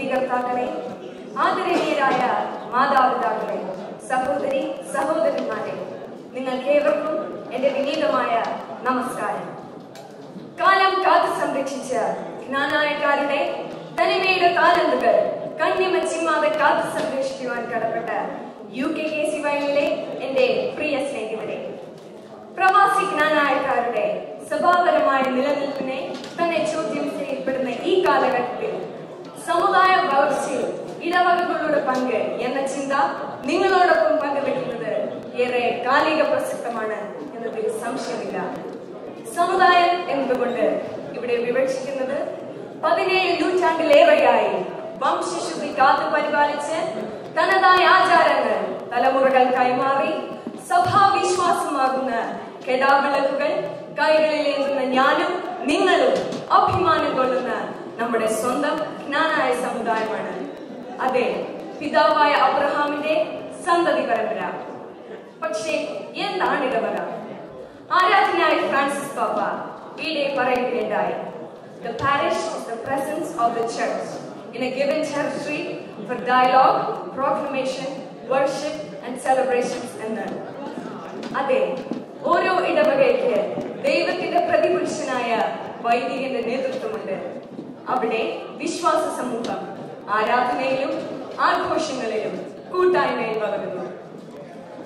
വിധികർത്താക്കളെ, ആദരണീയരായ മാതാപിതാക്കളെ, സഹോദരി സഹോദരന്മാരെ, നിങ്ങൾക്കേവർക്കും എന്റെ വിനീതമായ നമസ്കാരം. കാലം കാത്തു സംരക്ഷിച്ച ജ്ഞാനായക്കാരുടെ തനിമയുടെ താലന്തുകൾ കണ്ണിമച്ചിമാതെ കാത്തു സംരക്ഷിക്കുവാൻ കടപ്പെട്ട UKKCYയിലെ എന്റെ പ്രിയ സ്നേഹിതരെ, പ്രവാസി ജ്ഞാനായക്കാരുടെ സ്വഭാവപരമായ നിലനിൽപ്പിനെ തന്നെ ചോദ്യം ചെയ്യപ്പെടുന്ന ഈ കാലഘട്ടത്തിൽ സമുദായ വളർച്ചയിൽ ഇടവകകളുടെ പങ്ക് എന്ന ചിന്ത നിങ്ങളോടൊപ്പം പങ്കുവെക്കുന്നത് ഏറെ കാലിക പ്രസക്തമാണ് എന്നതിൽ സംശയമില്ല. സമുദായം എന്നതുകൊണ്ട് ഇവിടെ വിവക്ഷിക്കുന്നത് 17 നൂറ്റാണ്ടിലേറെയായി വംശശുദ്ധി കാത്തു പരിപാലിച്ച് തനതായ ആചാരങ്ങൾ തലമുറകൾ കൈമാറി സഭാവിശ്വാസമാകുന്ന കെടാവിളക്കുകൾ കൈകളിലേന്തുന്ന ഞാനും നിങ്ങളും അഭിമാനം കൊള്ളുന്ന നമ്മുടെ സ്വന്തം ജ്ഞാനായ സമുദായമാണ്. അതെ, പിതാവായ അബ്രഹാമിന്റെ സന്തതി പരമ്പര. പക്ഷേ എന്താണ് ഇടവക? ആരാധനായ ഫ്രാൻസിസ് പാപ്പ ഈയിടെ പറയുകയുണ്ടായി, the parish is the presence of the church in a given territory for dialogue, proclamation, worship and celebrations എന്ന്. അതെ, ഓരോ ഇടവകയ്ക്ക് ദൈവത്തിന്റെ പ്രതിപുരുഷനായ വൈദികന്റെ നേതൃത്വമുണ്ട്. അവിടെ വിശ്വാസ സമൂഹം ആരാധനയിലും ആഘോഷങ്ങളിലും കൂട്ടായ്മയിൽ വളരുന്നു.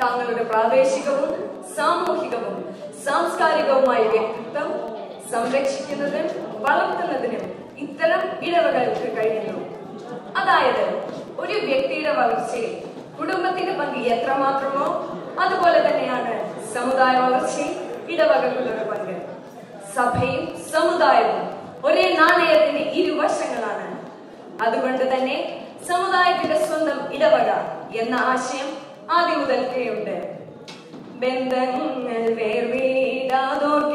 തങ്ങളുടെ പ്രാദേശികവും സാമൂഹികവും സാംസ്കാരികവുമായ വ്യക്തിത്വം സംരക്ഷിക്കുന്നതിനും വളർത്തുന്നതിനും ഇത്തരം ഇടവകൾക്ക് കഴിയുന്നു. അതായത്, ഒരു വ്യക്തിയുടെ വളർച്ചയിൽ കുടുംബത്തിന്റെ പങ്ക് എത്രമാത്രമോ അതുപോലെ തന്നെയാണ് സമുദായ വളർച്ചയിൽ ഇടവകകളുടെ പങ്ക്. സഭയും സമുദായവും ഒരേ നാണയത്തിന്റെ ഇരുവശങ്ങളാണ്. അതുകൊണ്ട് തന്നെ സമുദായത്തിന്റെ സ്വന്തം ഇടവക എന്ന ആശയം ആദ്യം മുതൽക്കേയുണ്ട്. ബന്ധങ്ങൾ വേർവീടാതോർക്കേണം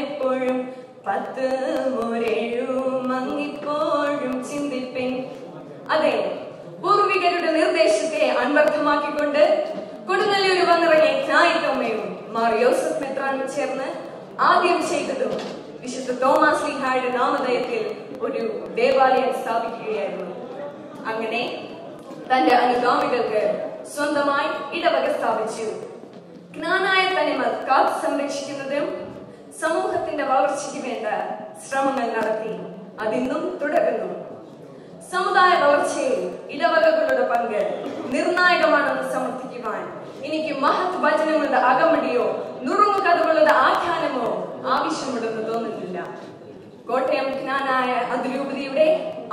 എപ്പോഴും, 10 മുരഴും അങ്ങിപ്പോഴും ചിന്തിപ്പിൻ. അതെ, പൂർവികരുടെ നിർദ്ദേശത്തെ അൻവർത്ഥമാക്കിക്കൊണ്ട് കൊടുങ്ങല്ലൂർ വന്നിറങ്ങിയ ജ്ഞായിക്കമ്മയും മാർ യോസഫ് മെത്രാനും ചേർന്ന് ആദ്യം ചെയ്തതും വിശുദ്ധ തോമാസ് ലീഹായുടെ നാമധേയത്തിൽ ഒരു ദേവാലയം സ്ഥാപിക്കുകയായിരുന്നു. അങ്ങനെ തന്റെ അനുഗാമികൾക്ക് സ്വന്തമായി ഇടവക സ്ഥാപിച്ചു. ജ്ഞാനായ തനിമ കാത്തു സംരക്ഷിക്കുന്നതും സമൂഹത്തിന്റെ വളർച്ചയ്ക്ക് വേണ്ട ശ്രമങ്ങൾ നടത്തി. അതിന്നും തുടരുന്നു. സമുദായ വളർച്ചയിൽ ഇടവകകളുടെ പങ്ക് നിർണായകമാണെന്ന് സമർത്ഥിക്കുവാൻ എനിക്ക് മഹത് വചനങ്ങളുടെ അകമടിയോ നുറുങ്ങുകഥകളുടെ ആഖ്യാനമോ ആവശ്യമുണ്ടെന്ന് തോന്നുന്നില്ല. കോട്ടയം ജ്ഞാനായ അതിരൂപതയുടെ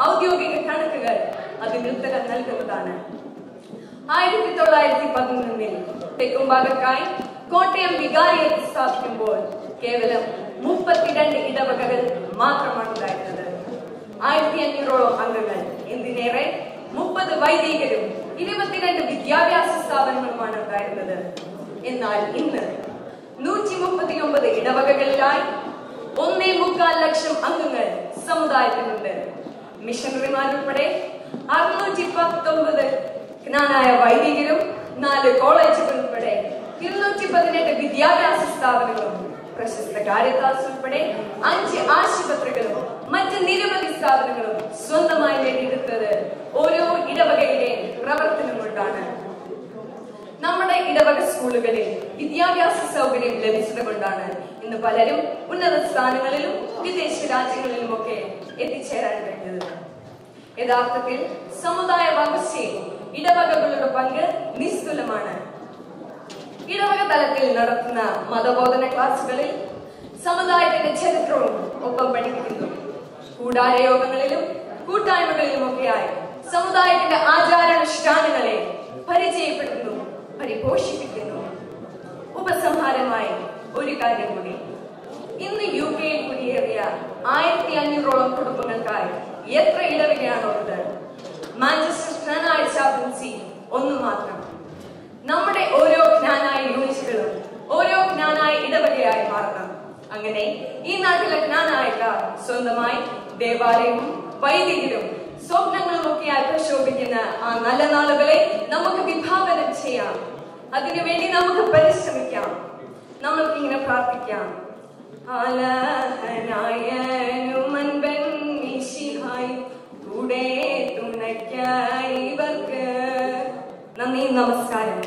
ഔദ്യോഗിക കണക്കുകൾ അതിന് ഉത്തരം നൽകുന്നതാണ്. 1911 തെക്കുംഭാഗക്കായി കോട്ടയം വികാരിയത്ത് സ്ഥാപിക്കുമ്പോൾ കേവലം 32 ഇടവകകൾ മാത്രമാണ് ഉണ്ടായിരുന്നത്. 1500ഓളം അംഗങ്ങൾ, എന്തിനേറെ 30 വൈദികരും 22 വിദ്യാഭ്യാസ സ്ഥാപനങ്ങളുമാണ് ഉണ്ടായിരുന്നത്. എന്നാൽ ഇന്ന് 139 ഇടവകകളിലായി 1.25 ലക്ഷം അംഗങ്ങൾ സമുദായത്തിനുണ്ട്. മിഷണറിമാരുൾപ്പെടെ 619 ജ്ഞാനായ വൈദികരും 4 കോളേജുകൾ ഉൾപ്പെടെ 218 വിദ്യാഭ്യാസ സ്ഥാപനങ്ങളും പ്രശസ്ത കാരിത്താസ് ഉൾപ്പെടെ 5 ആശുപത്രികളും മറ്റ് നിരവധി സ്ഥാപനങ്ങളും സ്വന്തമായി നേടിയെടുത്തത് ഓരോ ഇടവകയുടെ പ്രവർത്തനം കൊണ്ടാണ്. നമ്മുടെ ഇടവക സ്കൂളുകളിൽ വിദ്യാഭ്യാസ സൗകര്യം ലഭിച്ചത് കൊണ്ടാണ് ഇന്ന് പലരും ഉന്നത സ്ഥാനങ്ങളിലും വിദേശ രാജ്യങ്ങളിലുമൊക്കെ എത്തിച്ചേരാൻ കഴിഞ്ഞത്. യഥാർത്ഥത്തിൽ സമുദായ വളർച്ചയിൽ ഇടവകകളുടെ പങ്ക് നിസ്തുലമാണ്. ഇടവക തലത്തിൽ നടത്തുന്ന മതബോധന ക്ലാസുകളിൽ സമുദായത്തിന്റെ ചരിത്രവും ഒപ്പം പഠിപ്പിക്കുന്നു. കൂടാരയോഗങ്ങളിലും കൂട്ടായ്മകളിലുമൊക്കെയായി സമുദായത്തിന്റെ ആചാരാനുഷ്ഠാനങ്ങളെ പരിചയപ്പെടുത്തുന്നു, പരിപോഷിപ്പിക്കുന്നു. ഉപസംഹാരമായി ഒരു കാര്യം കൂടി. ഇന്ന് UK-യിൽ കുടിയേറിയ 1500ഓളം കുടുംബങ്ങൾക്കായി എത്ര ഇടവകയാണുള്ളത്? മാഞ്ചസ്റ്റർ ജ്ഞാനായ ചാപ്പൽസി ഒന്ന് മാത്രം. നമ്മുടെ ഓരോ ജ്ഞാനായ യൂണിറ്റുകളും ഓരോ ജ്ഞാനായ ഇടവകയായി മാറണം. അങ്ങനെ ഈ നാട്ടിലെ ജ്ഞാനായക്കാർ സ്വന്തമായി ദേവാലയവും വൈദികരും സ്വപ്നങ്ങളും ഒക്കെയായി പ്രശോഭിക്കുന്ന ആ നല്ല നാളുകളെ നമുക്ക് വിഭാവനം ചെയ്യാം. അതിനുവേണ്ടി നമുക്ക് പരിശ്രമിക്കാം. നമ്മൾക്കിങ്ങനെ പ്രാർത്ഥിക്കാം. കൂടെ നന്ദി, നമസ്കാരം.